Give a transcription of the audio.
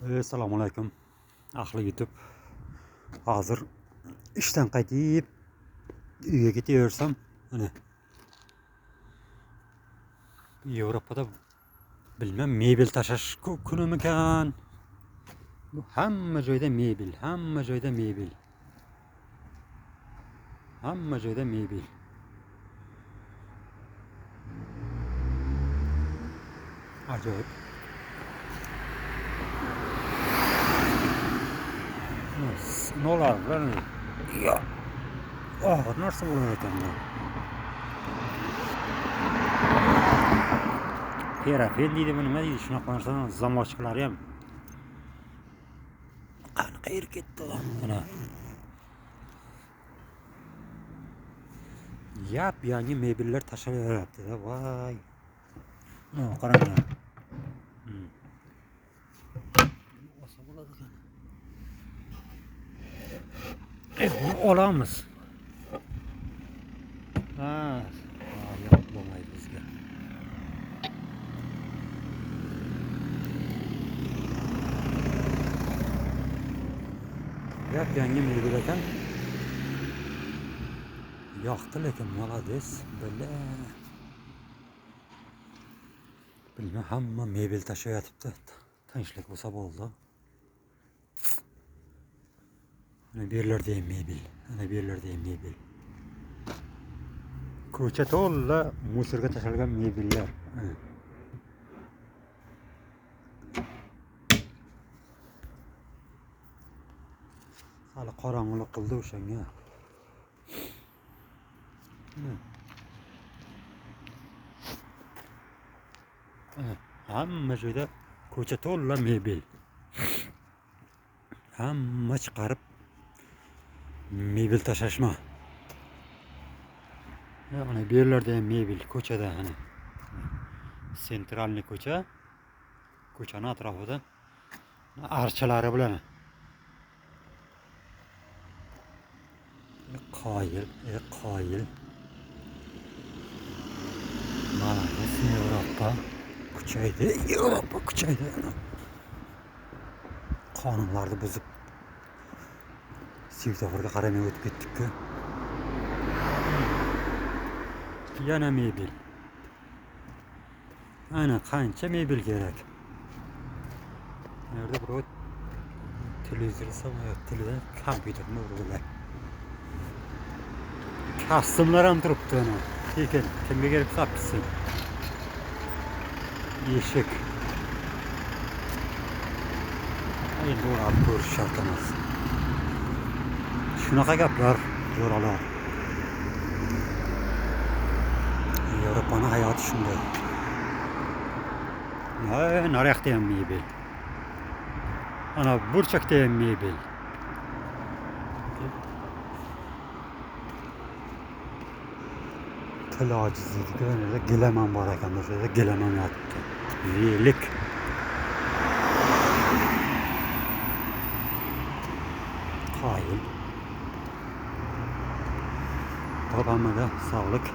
Assalomu alaykum. Ahli YouTube. Hozir ishdan qaytib uyga ketaversam, mana Yevropada bilmem mebel tashash kunimikan. Bu hamma joyda mebel, hamma joyda mebel. Hamma joyda mebel. Ajoyib. Ne olar lan? Ya. Narsa bo'lar ekan bu? Terapel deydi, nima deydi? Shunaqa narsadan zamochkalari ham. Qani qayerga ketdi? Mana. Yangi mebellar tashlaryapti-da, voy. Qarang. Olsa bo'ladi ekan. Bunu olamiz. Yo'q bo'lmaydi bizga. Yangi mebel ekan. Yoqdi lekin молодец. Bilmem hamma mebel tashlayapti. Tinchlik bo'lsa bo'ldi. Ana bu yerlarda ham mebel. Ana bu yerlarda ham mebel. Ko'cha to'la musorga tashlangan mebellar. Hali qorong'ilik qildi o'shanga. Hamma joyda ko'cha to'la mebel. Hamma chiqarib mebel tashlashma. Ana bu yerlarda ham mebel ko'chada ana. Sentralniy ko'cha. Ko'chani atrofida archalari bilan. Qoyil. Mana bu Yevropa kuchaydi. Yevropa kuchaydi. Qonunlarni buzib svetoforga qaramay o'tib ketdik-ku. Yana mebel. Ana qancha mebel kerak. Nerede bu televizor televizion kompyuterni urdilar. Kasımlar ham turibdi ana. Lekin kimga kerak sapsin. Eshik. Endi o'rab ko'rish shart emas. Shunaqa gaplar, jo'ralar. Yevropaning hayoti shunday. Naryoqda ham mebel. Ana burchakda ham mebel. Til ojizligi gilaman bor ekan, o'sha yerda gilaman yotibdi. Yelik. Qoyil. Topamada sog'lik.